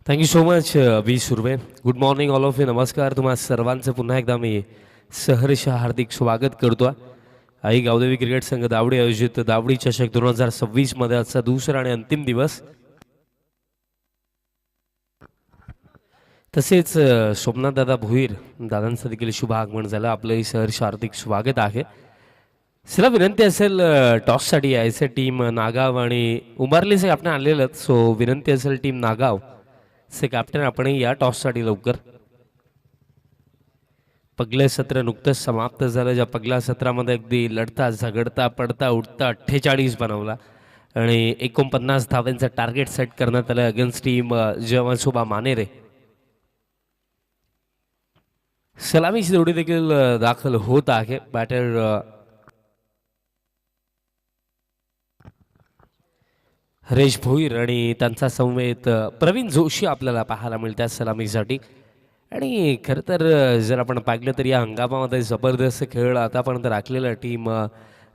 Thank you so much V Surve. Good morning all of you. नमस्कार तुम्हा सर्वांचं पुन्हा एकदा मी सहर्ष हार्दिक स्वागत करतो. आई गावदेवी क्रिकेट संघ दावडी आयोजित दावडी चषक 2026 मध्ये आजचा दुसरा आणि अंतिम दिवस. तसेच सोमनाथ दादा भोईर दादांचं देखील शुभ आगमन झालं. आपलंही सहर्ष हार्दिक स्वागत आहे. चला विनंती असेल टॉससाठी यायचं. टीम नागाव आणि उंबारलीचे आपण आलेलं. सो विनंती असेल टीम नागाव से कॅप्टन आपण या टॉससाठी लवकर. पगले सत्र नुकतंच समाप्त झालं. ज्या पगल्या सत्रामध्ये अगदी लढता झगडता पडता उठता 48 बनवला. आणि 49 धावांचं टार्गेट सेट करण्यात आलं अगेन्स्ट टीम जवानशोभा मानेरे. सलामीची जोडी देखील दाखल होत आहे. बॅटर हरेश भोईर आणि त्यांचा समवेत प्रवीण जोशी आपल्याला पाहायला मिळतात सलामीसाठी. आणि खरं तर जर आपण पाहिलं तर या हंगामामध्ये जबरदस्त खेळ आतापर्यंत राखलेला टीम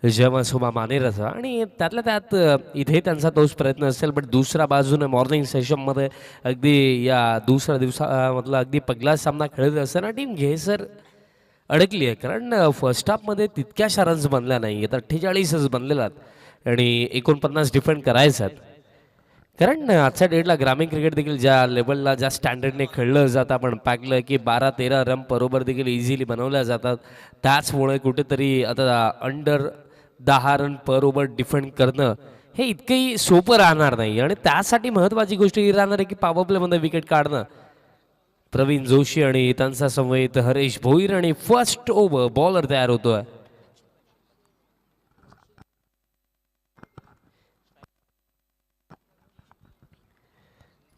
जवानशोभा मानेरचा. आणि त्यातल्या त्यात इथे त्यांचा तोच प्रयत्न असेल, बट दुसऱ्या बाजूने मॉर्निंग सेशनमध्ये अगदी या दुसऱ्या दिवसामधला अगदी पहिला सामना खेळत असताना टीम घे अडकली आहे. कारण फर्स्ट हाफमध्ये तितक्याशा रन्स बनल्या नाही आहेत, 48च बनलेला आणि 49 डिफेंड करायच्यात. कारण आजच्या डेटला ग्रामीण क्रिकेट देखील ज्या लेवलला ज्या स्टँडर्डने खेळलं जातं, आपण पाहिलं की 12-13 रन बरोबर देखील इझिली बनवल्या जातात. त्याचमुळे कुठेतरी आता अंडर 10 रन पर ओव्हर डिफेंड करणं हे इतकंही सोपं राहणार नाही. आणि त्यासाठी महत्त्वाची गोष्ट ही राहणार आहे की पॉवर प्लेमध्ये विकेट काढणं. प्रवीण जोशी आणि त्यांचा समवेत हरेश भोईर आणि फर्स्ट ओव्हर बॉलर तयार होतोय.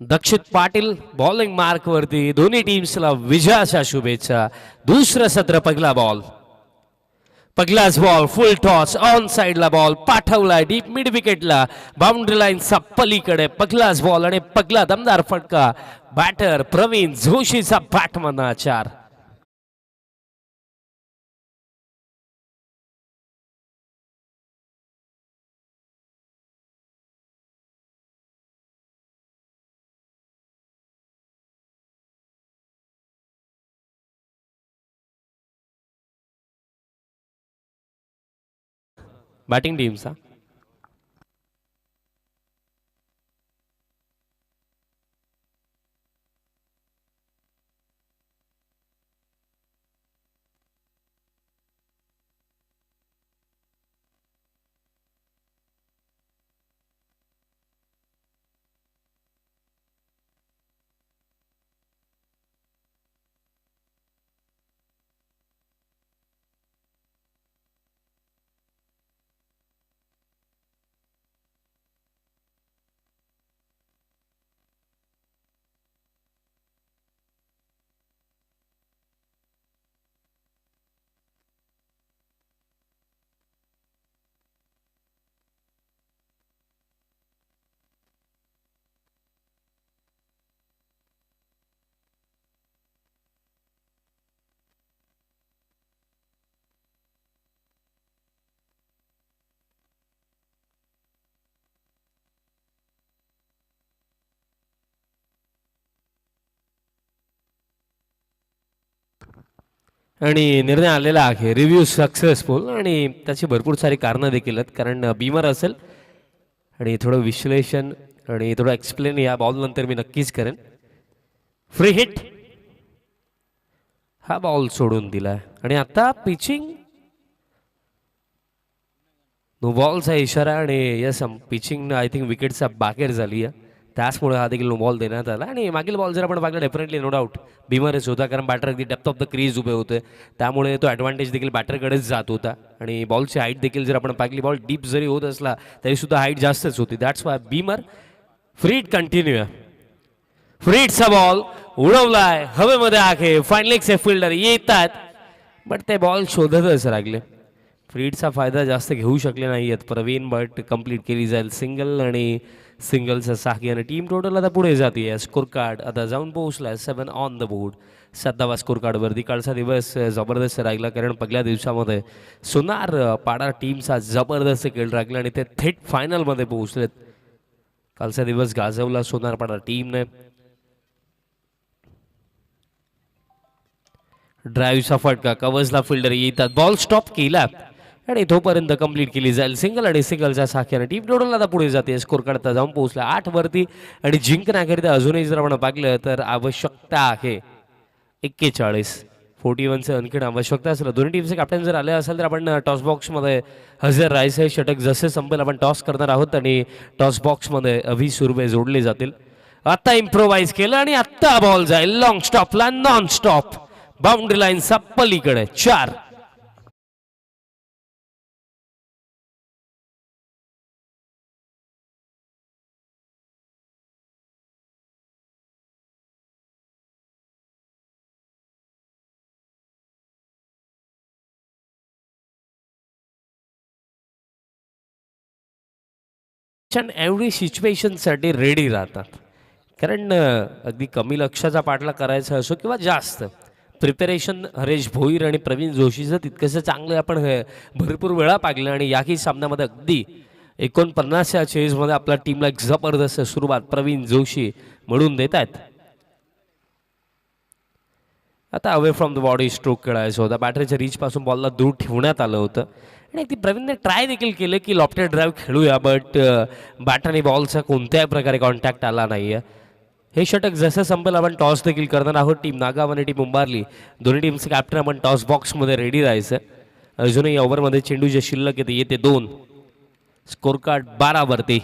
दक्षित पाटील बॉलिंग मार्क वरती. दोन्ही टीम्सला विजयाच्या शुभेच्छा. दुसरं सत्र पहिला बॉल, पहिलाच बॉल फुल टॉस ऑन साइडला बॉल पाठवलाय डीप मिड विकेटला बाउंड्री लाईनचा पलीकडे. पहिलाच बॉल आणि पहिला दमदार फटका. बॅटर प्रवीण जोशीचा बॅटमधना 4. बॅटिंग टीमचा आणि निर्णय आलेला आहे रिव्ह्यू सक्सेसफुल. आणि त्याची भरपूर सारी कारणं देखील आहेत. कारण बीमर असेल आणि थोडं विश्लेषण आणि थोडं एक्सप्लेन या बॉल नंतर मी नक्कीच करेन. फ्री हिट हा बॉल सोडून दिला आणि आता पिचिंग नो बॉलचा इशारा. आणि यस पिचिंग आय थिंक विकेटचा बाहेर झाली आहे, त्याचमुळे हा देखील नो बॉल देण्यात आला. आणि मागील बॉल जर आपण पाहिलं डेफिनेटली नो डाऊट बीमरच होता, कारण बॅटर अगदी डेप्थ ऑफ द क्रीज उभे होते, त्यामुळे तो ॲडव्हान्टेज देखील बॅटरकडेच जात होता. आणि बॉलची हाईट देखील जर आपण पाहिली बॉल डीप जरी होत असला तरी सुद्धा हाईट जास्तच होती. That's why beamer. Free hit continue. फ्रीडचा बॉल उडवलाय हवेमध्ये आहे. फायनलिक्सचे फिल्डर येतात बट ते बॉल शोधतच लागले. फ्रीडचा फायदा जास्त घेऊ शकले नाही आहेत प्रवीण, बट कंप्लीट केली जाईल सिंगल. आणि सिंगलचा साखी आणि टीम टोटल आता पुढे जाते. स्कोर कार्ड आता जाऊन पोहोचला 7 ऑन द बोर्ड. 7वा स्कोर कार्डवरती. कालचा दिवस जबरदस्त राहिला, कारण पहिल्या दिवसामध्ये सोनार पाडा टीमचा जबरदस्त खेळ राखला आणि ते थेट फायनलमध्ये पोहोचलेत. कालचा दिवस गाजवला सोनार पाडा टीमने. ड्राईव्हचा फटका, कव्हर्सला फिल्डर येतात, बॉल स्टॉप केला आणि तोपर्यंत कंप्लीट केली जाईल सिंगल. आणि सिंगलच्या साख्याने टीम टोटल आता पुढे जाते. स्कोर काढता जाऊन पोहोचला 8 वरती. आणि जिंकण्याकरिता अजूनही जर आपण पाहिलं तर आवश्यकता आहे 41. 41चं आणखीन आवश्यकता असेल. दोन्ही टीमचे कॅप्टन जर आले असेल तर आपण टॉस बॉक्समध्ये हजर राहायचं. षटक जसे संपेल आपण टॉस करणार आहोत आणि टॉस बॉक्समध्ये 20 रुपये जोडले जातील. आता इम्प्रोवाइज केलं आणि आत्ता बॉल जाईल लॉंग स्टॉपला नॉन स्टॉप बाउंड्री लाईनचा पलीकडे. 4. इच अँड एव्हरी सिच्युएशनसाठी रेडी राहतात. कारण अगदी कमी लक्षाचा पाठला करायचा असो किंवा जास्त प्रिपरेशन हरेश भोईर आणि प्रवीण जोशीचं तितकंसं चांगलं आपण भरपूर वेळा पाहिलं आणि याही सामन्यामध्ये अगदी 49 या चेजमध्ये आपल्या टीमला एक जबरदस्त सुरुवात प्रवीण जोशी म्हणून देत आहेत. आता away from the body stroke खेळायचं होता. बॅटरीच्या रीचपासून बॉलला दूर ठेवण्यात आलं होतं आणि ती प्रवीणने ट्राय देखील केलं की लॉफ्टेड ड्राईव्ह खेळूया, बट बॅटरने बॉलचा कोणत्याही प्रकारे कॉन्टॅक्ट आला नाही आहे. हे षटक जसं संपेल आपण टॉस देखील करणार आहोत. टीम नागाव आणि टीम उंबारली दोन्ही टीमचे कॅप्टन आपण टॉस बॉक्समध्ये रेडी राहायचं. अजूनही ओव्हरमध्ये चेंडू जे शिल्लक येते येते 2. स्कोर कार्ड 12 वरती.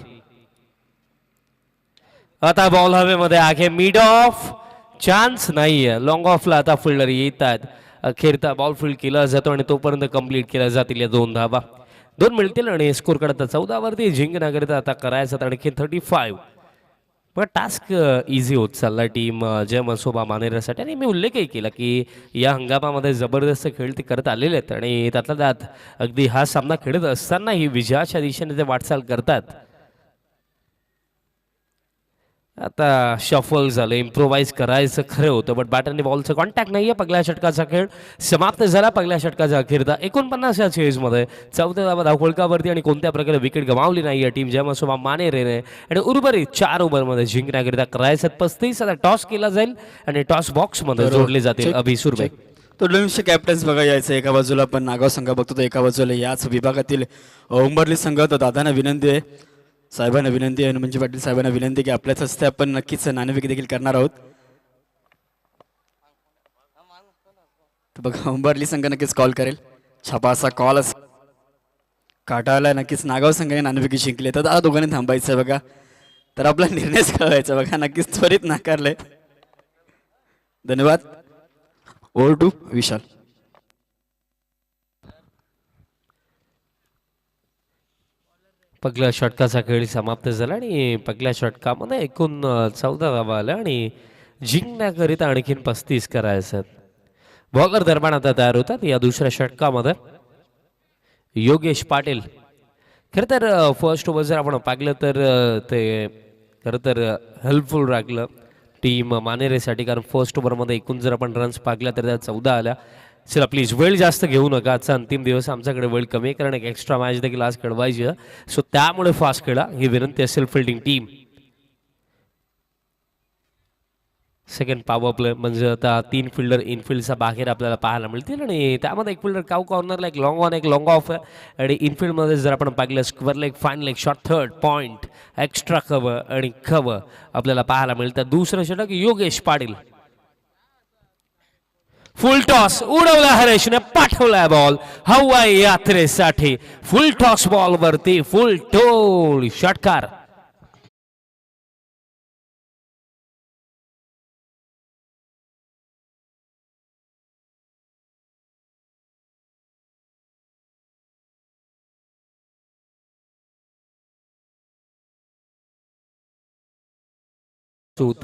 आता बॉल हवेमध्ये आहे, मिड ऑफ, चान्स नाहीये. लॉंग ऑफला आता फिल्डर येतात. अखेरता बॉल फील्ड केला जातो आणि तोपर्यंत कंप्लीट केल्या जातील या 2 धावा. 2 मिळतील आणि स्कोर कार्ड आता 14 वरती. जिंकण्याकरिता आता करायचं आणखी 35. पण टास्क इझी होत चालला टीम जय मनसोबा मानेरसाठी. आणि मी उल्लेखही केला की या हंगामामध्ये जबरदस्त खेळ ते करत आलेले आहेत आणि त्यातल्या त्यात अगदी हा सामना खेळत असतानाही विजयाच्या दिशेने ते वाटचाल करतात. आता शफल झालं, इम्प्रोवाइज करायचं खरं होतं, बट बॅटरने बॉलचं कॉन्टॅक्ट नाही आहे. पहिल्या षटकाचा खेळ समाप्त झाला. पहिल्या षटकाचा अखेरता 49 या चेजमध्ये 14 धावा धावफलकावरती आणि कोणत्या प्रकारे विकेट गमावली नाही आहे टीम जय मनसोबा मानेरेने. आणि उर्वरित 4 ओव्हरमध्ये जिंकण्याकरिता करायचं 35. आता टॉस केला जाईल आणि टॉस बॉक्समध्ये जोडले जातील अभि सुरवे. तो दोनशे कॅप्टन्स बघा यायचं. एका बाजूला पण नागाव संघ बघतो, तर एका बाजूला याच विभागातील उंबरली संघ. तर दादांना विनंती आहे, साहेबांना विनंती आहे, म्हणजे पाटील साहेबांना विनंती की आपल्याच हस्ते आपण नक्कीच नाणेफेक देखील करणार आहोत. तर बघा उंबरली संघ नक्कीच कॉल करेल. छापा असा कॉल असेल. काटाला नक्कीच नागाव संघाने नाणेफेकी जिंकले, तर आता दोघांनी थांबायचं बघा. तर आपला निर्णयच कळवायचा बघा. नक्कीच त्वरित नाकारले. धन्यवाद. ओव्हर टू विशाल. पहिल्या षटकाचा खेळ समाप्त झाला आणि पहिल्या षटकामध्ये एकूण 14 धावा आल्या आणि जिंकण्याकरिता आणखीन 35 करायचं. बॉलर दरम्यान आता तयार होतात या दुसऱ्या षटकामध्ये. योगेश पाटील. खरं तर फर्स्ट ओव्हर जर आपण पाहिलं तर ते खरं तर हेल्पफुल राखलं टीम मानेरेसाठी, कारण फर्स्ट ओव्हरमध्ये एकूण जर आपण रन्स पाहिल्या तर त्या 14 आल्या. चला प्लीज वेळ जास्त घेऊ नका. आजचा अंतिम दिवस, आमच्याकडे वेळ कमी आहे, कारण एक एक्स्ट्रा मॅच देखील आज खेळवायची आहे. सो त्यामुळे फास्ट खेळा ही विनंती असेल fielding team. Second power play म्हणजे आता 3 फिल्डर इनफिल्डचा बाहेर आपल्याला पाहायला मिळतील आणि त्यामध्ये एक फिल्डर काऊ कॉर्नरला, एक लॉंग ऑन, एक लॉंग ऑफ आहे. आणि इनफिल्डमध्ये जर आपण पाहिलं square leg, fine leg, short third, point, extra cover आणि कव्हर आपल्याला पाहायला मिळतं. दुसरं षटक योगेश पाटील. फुल टॉस उडवला हरेशने, पाठवलाय बॉल हवाई यात्रेसाठी. फुल टॉस बॉल वरती, फुल टोल षटकार.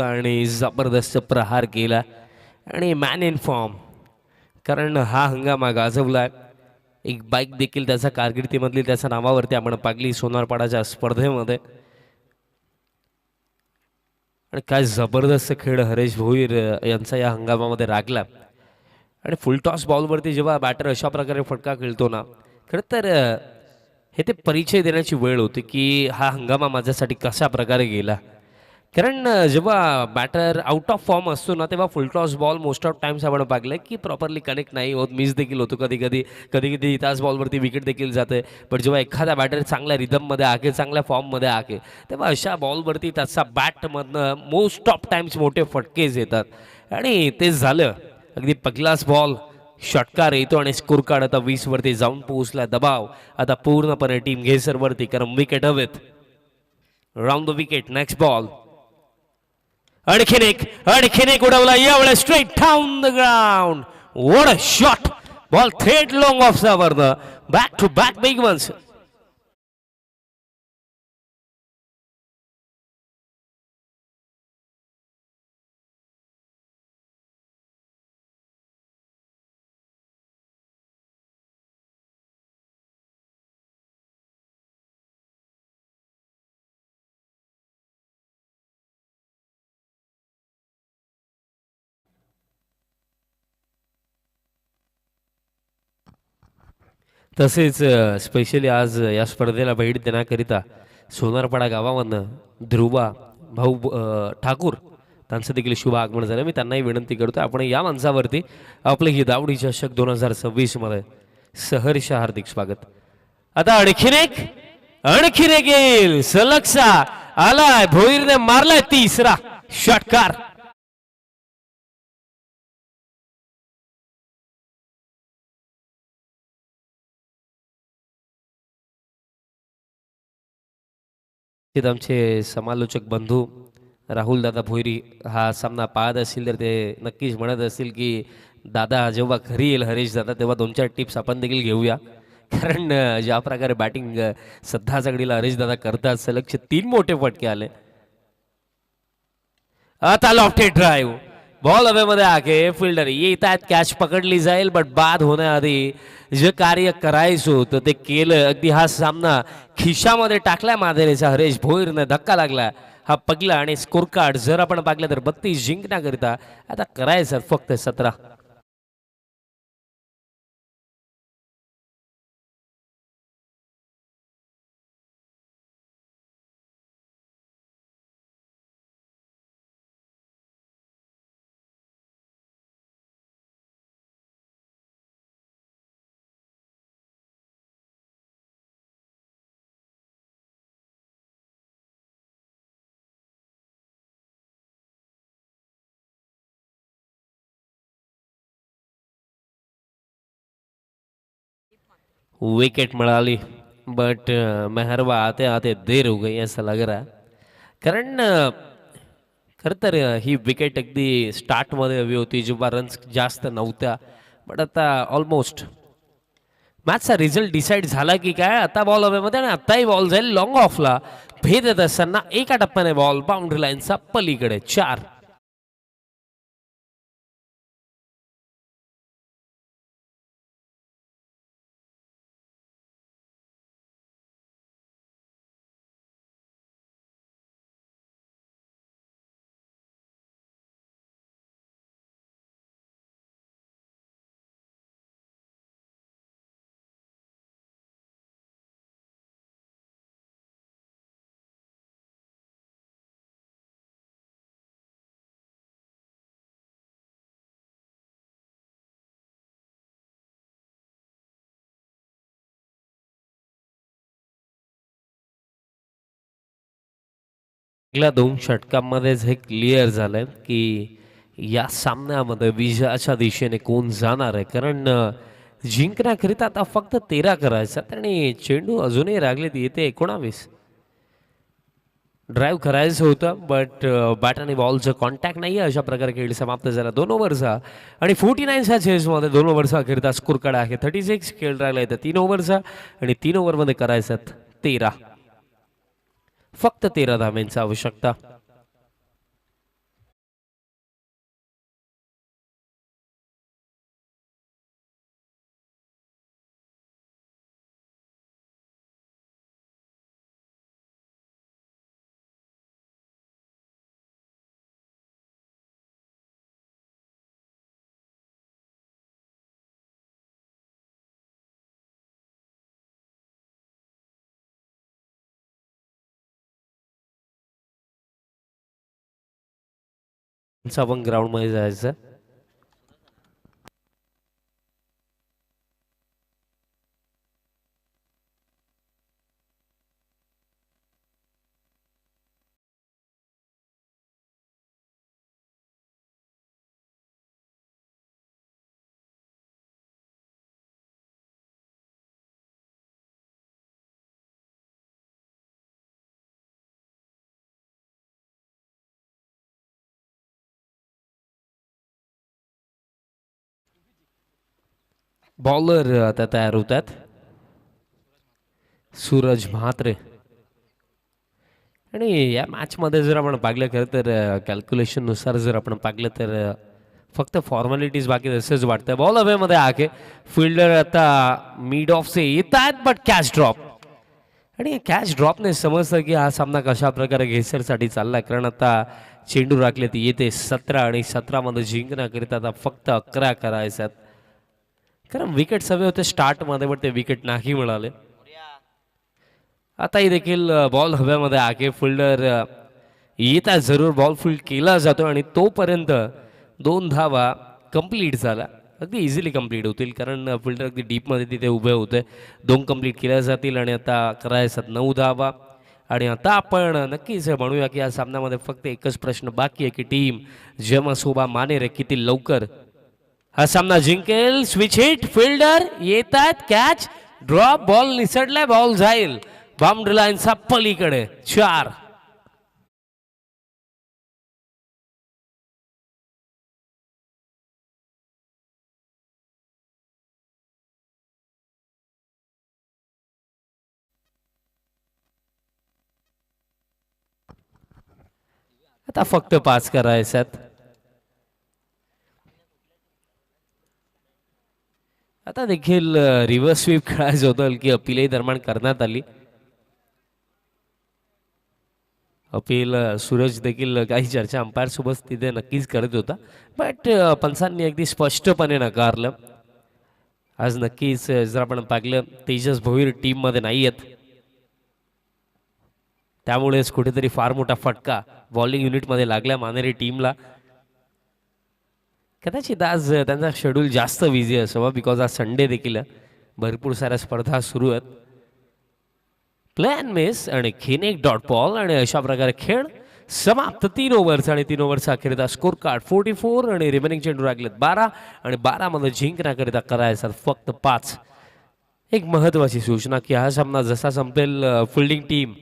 आणि जबरदस्त प्रहार केला आणि मॅन इन फॉर्म, कारण हा हंगामा गाजवलाय. एक बाईक देखील त्याच्या कारकिर्दीमधली त्याच्या नावावरती आपण पागली सोनारपाडाच्या स्पर्धेमध्ये. आणि काय जबरदस्त खेळ हरेश भोईर यांचा या हंगामामध्ये राखला. आणि फुल टॉस बॉलवरती जेव्हा बॅटर अशा प्रकारे फटका खेळतो ना, खरं तर हे ते परिचय देण्याची वेळ होती की हा हंगामा माझ्यासाठी कशा प्रकारे गेला. कारण जेव्हा बॅटर आउट ऑफ फॉर्म असतो ना, तेव्हा फुल toss ball most of times आपण पाहिलं की प्रॉपरली कनेक्ट नाही होत, मिस देखील होतो कधी कधी त्याच बॉलवरती विकेट देखील जाते. पण जेव्हा एखादा बॅटर चांगल्या रिदममध्ये आहे, चांगल्या फॉर्ममध्ये आहे, तेव्हा अशा बॉलवरती त्याचा बॅटमधनं मोस्ट ऑफ टाइम्स मोठे फटकेच येतात. आणि ते झालं. अगदी पहिलाच बॉल षटकार येतो आणि स्कोर कार्ड आता 20 वरती जाऊन पोहोचला. दबाव आता पूर्णपणे टीम घेसरवरती, कारण विकेट हवेत. Round the wicket, next ball. आणखीन एक उडवला यावेळेस straight down the ground. What a shot. Ball थेट लॉंग ऑफ वरनं, back to back big ones. तसेच स्पेशली आज या स्पर्धेला भेट देण्याकरिता सोनारपाडा गावामधनं ध्रुवा भाऊ ठाकूर त्यांचं देखील शुभ आगमन झालं. मी त्यांनाही विनंती करतो आपण या मंचावरती आपले ही दावडी चषक 2026 मध्ये सहर्ष हार्दिक स्वागत. आता आणखीन एक येईल सलगसा आलाय भोईरने मारलाय तिसरा षटकार. आमचे समालोचक बंधू राहुल दादा भोईरी हा सामना पाहत असतील तर ते नक्कीच म्हणत असतील की दादा जेव्हा घरी येईल हरीश दादा तेव्हा 2-4 टिप्स आपण देखील घेऊया. कारण ज्या प्रकारे बॅटिंग सध्याच्या घडीला हरीश दादा करतात सलगचे 3 मोठे फटके आले. आता लॉफ्टेड ड्राईव्ह बॉल हवेमध्ये आके फिल्डर येत आहेत कॅच पकडली जाईल बट बाद होण्याआधी जे कार्य करायचं होतं ते केलं. अगदी हा सामना खिशामध्ये टाकलाय माधेरीचा हरीश भोईरने धक्का लागला हा पगला आणि स्कोर कार्ड जर आपण पाहिलं तर 32 जिंकण्याकरिता आता करायचं फक्त 17. विकेट मिळाली बट मेहरबा आते आते देर हो गई ऐसा लग रहा है. कारण खरं तर ही विकेट अगदी स्टार्टमध्ये हवी होती जेव्हा रन्स जास्त नव्हत्या. बट आता ऑलमोस्ट मॅचचा रिझल्ट डिसाईड झाला की काय. आता बॉल हवेमध्ये आणि आताही बॉल जाईल लॉंग ऑफला भेद येत असताना एका टप्प्याने बॉल बाउंड्री लाईनचा पलीकडे 4. गेल्या 2 षटकांमध्येच हे क्लिअर झालंय की या सामन्यामध्ये विजयाच्या दिशेने कोण जाणार आहे. कारण जिंकण्याकरिता आता फक्त 13 करायचं आणि चेंडू अजूनही लागले येते 19. ड्राईव्ह करायचं होतं बट बॅट आणि बॉलचं कॉन्टॅक्ट नाही आहे. अशा प्रकारे खेळ समाप्त झाला 2 ओव्हरचा आणि 49च्या चेसमध्ये 2 ओव्हरचा अखेरता स्कोर कार्ड आहे 36. खेळ राहिला येतं 3 ओव्हरचा आणि 3 ओव्हरमध्ये करायचं 13. फक्त 13 धावांची आवश्यकता. आपण ग्राउंड मध्ये जायचं. बॉलर आता तयार होतात. सूरज म्हात्रे आणि या मॅचमध्ये जर आपण पाहिलं खरं तर कॅल्क्युलेशन नुसार जर आपण पाहिलं तर फक्त फॉर्मॅलिटीज बाकी तसंच वाटतंय. बॉल हवेमध्ये आके फिल्डर आता मिड ऑफ से येत आहेत बट कॅच ड्रॉप आणि कॅच ड्रॉपने समजतं की हा सामना कशा प्रकारे घेसरसाठी चाललाय. कारण आता चेंडू राखले ती येते 17 आणि 17 मध्ये जिंकण्याकरिता आता फक्त 11 करायच्यात. कारण विकेट हवे होते स्टार्टमध्ये पण ते विकेट नाही मिळाले. आताही देखील बॉल हव्यामध्ये आगे फिल्डर येतात जरूर बॉल फील्ड केला जातो आणि तोपर्यंत 2 धावा कंप्लीट झाला. अगदी इझिली कंप्लीट होतील कारण फिल्डर अगदी डीपमध्ये तिथे उभे होते. 2 कंप्लीट केल्या जातील आणि आता करायचं 9 धावा. आणि आता आपण नक्कीच म्हणूया की या सामन्यामध्ये फक्त एकच प्रश्न बाकी आहे की टीम जमसोबा मानेरे किती लवकर हा सामना जिंकेल. स्विच हिट फिल्डर येतात कॅच ड्रॉप बॉल निसटलाय बॉल जाईल बाउंड्री लाईनचा पलीकडे 4. आता फक्त 5 करायच्यात. आता देखील रिव्हर्स स्वीप खेळायचं होतं की अपीलही दरम्यान करण्यात आली. अपील सूरज देखील काही चर्चा अंपायर सोबत तिथे नक्कीच करत होता बट पंचांनी अगदी स्पष्टपणे नकारलं. आज नक्कीच जर आपण पाहिलं तेजस भोईर टीममध्ये नाही आहेत त्यामुळेच कुठेतरी फार मोठा फटका बॉलिंग युनिटमध्ये लागला मानेरी टीमला. कदाचित आज त्यांचा शेड्यूल जास्त बिझी असावा बिकॉज आज संडे देखील भरपूर साऱ्या स्पर्धा सुरू आहेत. प्ले अँड मिस आणि खेन एक डॉट बॉल आणि अशा प्रकारे खेळ समाप्त. 3 ओव्हर्स आणि 3 ओव्हरचा अखेरचा स्कोर कार्ड 44 आणि रिमेनिंग चेंडू राखलेत 12 आणि 12 मध्ये जिंकण्याकरिता करायचा फक्त 5. एक महत्वाची सूचना की हा सामना जसा संपेल फिल्डिंग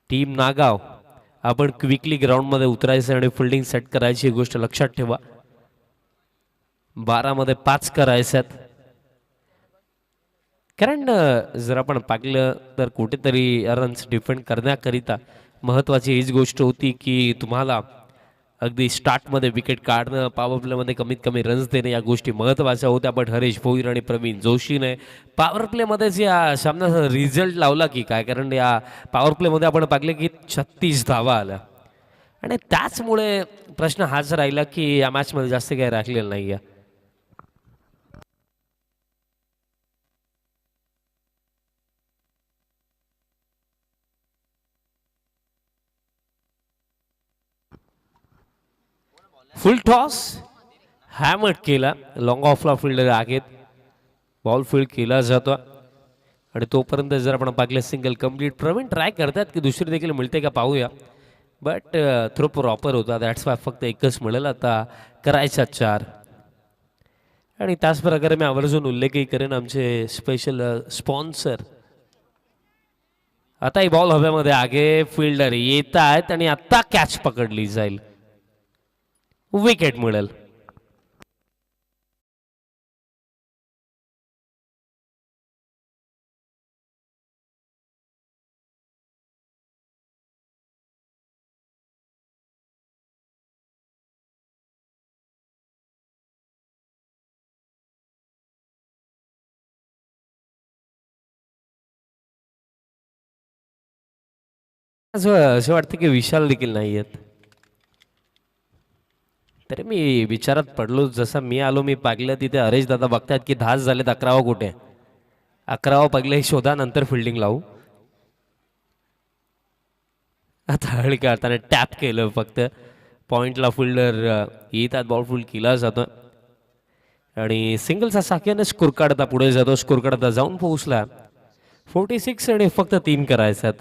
टीम नागाव आपण क्विकली ग्राउंडमध्ये उतरायचं आणि फिल्डिंग सेट करायची ही गोष्ट लक्षात ठेवा. 12 मध्ये 5 करायच्यात कारण जर आपण पाहिलं तर कुठेतरी रन्स डिफेंड करण्याकरिता महत्त्वाची हीच गोष्ट होती की तुम्हाला अगदी स्टार्टमध्ये विकेट काढणं पॉवर प्लेमध्ये कमीत कमी रन्स देणं या गोष्टी महत्त्वाच्या होत्या. बट हरेश भोईर आणि प्रवीण जोशीने पॉवर प्लेमध्येच या सामन्याचा रिझल्ट लावला की काय कारण या पॉवर प्लेमध्ये आपण पाहिलं की 36 धावा आल्या आणि त्याचमुळे प्रश्न हाच राहिला की या मॅचमध्ये जास्त काही राखलेलं नाही आहे. फुल टॉस हॅमट केला लॉंग ऑफला फिल्डर आहेत बॉल फील्ड केला जातो आणि तोपर्यंत जर आपण पाहिलं सिंगल कंप्लीट. प्रवीण ट्राय करतात की दुसरी देखील मिळते का पाहूया बट थ्रो प्रॉपर होता दॅट्स वाय फक्त एकच मिळेल. आता करायचा 4 आणि त्याच प्रकारे मी आवर्जून उल्लेखही करेन आमचे स्पेशल स्पॉन्सर. आता ही बॉल हव्यामध्ये आगे फिल्डर येत आहेत आणि आता कॅच पकडली जाईल विकेट मिळेल. असं वाटतं की विशाल देखील नाही आहेत तरी मी विचारात पडलो. जसं मी आलो मी पागलं तिथे हरेश दादा बघतात की 10 झालेत 11वा कुठे 11वा पगले शोधा नंतर फिल्डिंग लावू. आता हळी काढताना टॅप केलं फक्त पॉइंटला फिल्डर येतात बॉल फुल केला जातो आणि सिंगलचा साख्याने स्कोर काढता पुढे जातो. स्कोर काढता जाऊन पोहोचला 46 आणि फक्त 3 करायच्यात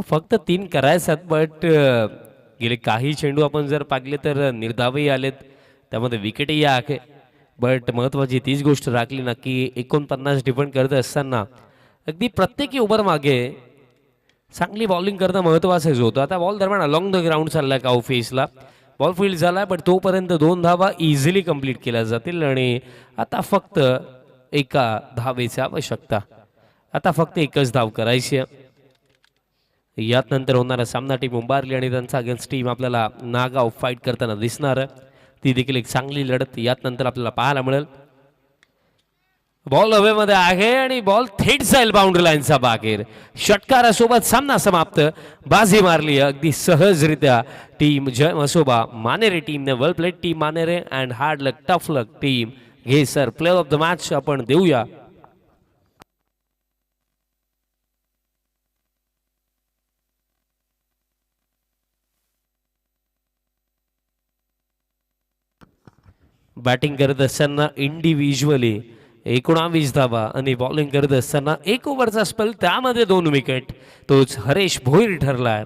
फक्त 3 करायच्यात. बट गेले काही चेंडू आपण जर पाहिले तर निर्धावही आलेत त्यामध्ये विकेटही आहे. बट महत्त्वाची तीच गोष्ट राखली ना की 49 डिफेंड करत असताना अगदी प्रत्येकी ओव्हर मागे चांगली बॉलिंग करणं महत्त्वाचं होतं. आता बॉल दरम्यान अलॉंग द ग्राउंड चाललाय का फेसला बॉल फील्ड झालाय बट तोपर्यंत 2 धावा इझिली कंप्लीट केल्या जातील आणि आता फक्त एका धावेची आवश्यकता. आता फक्त एकच धाव करायची आहे. यात नंतर होणारा सामना टीम उंबारली आणि त्यांचा अगेन्स्ट टीम आपल्याला नागाव फाईट करताना दिसणार ती देखील एक चांगली लढत यात नंतर आपल्याला पाहायला मिळेल. बॉल हवेमध्ये आहे आणि बॉल थेट जाईल बाउंड्री लाईनचा बाहेर. षटकारासोबत सामना समाप्त. बाजी मारली अगदी सहजरित्या टीम जय मसोबा मानेरे टीमने. Well played team Manere and hard luck tough luck team घे sir, player of the match आपण देऊया. बॅटिंग करत असताना इंडिव्हिज्युअली 19 धावा आणि बॉलिंग करत असताना 1 ओव्हरचा स्पेल त्यामध्ये 2 विकेट, तोच हरेश भोईर ठरलाय.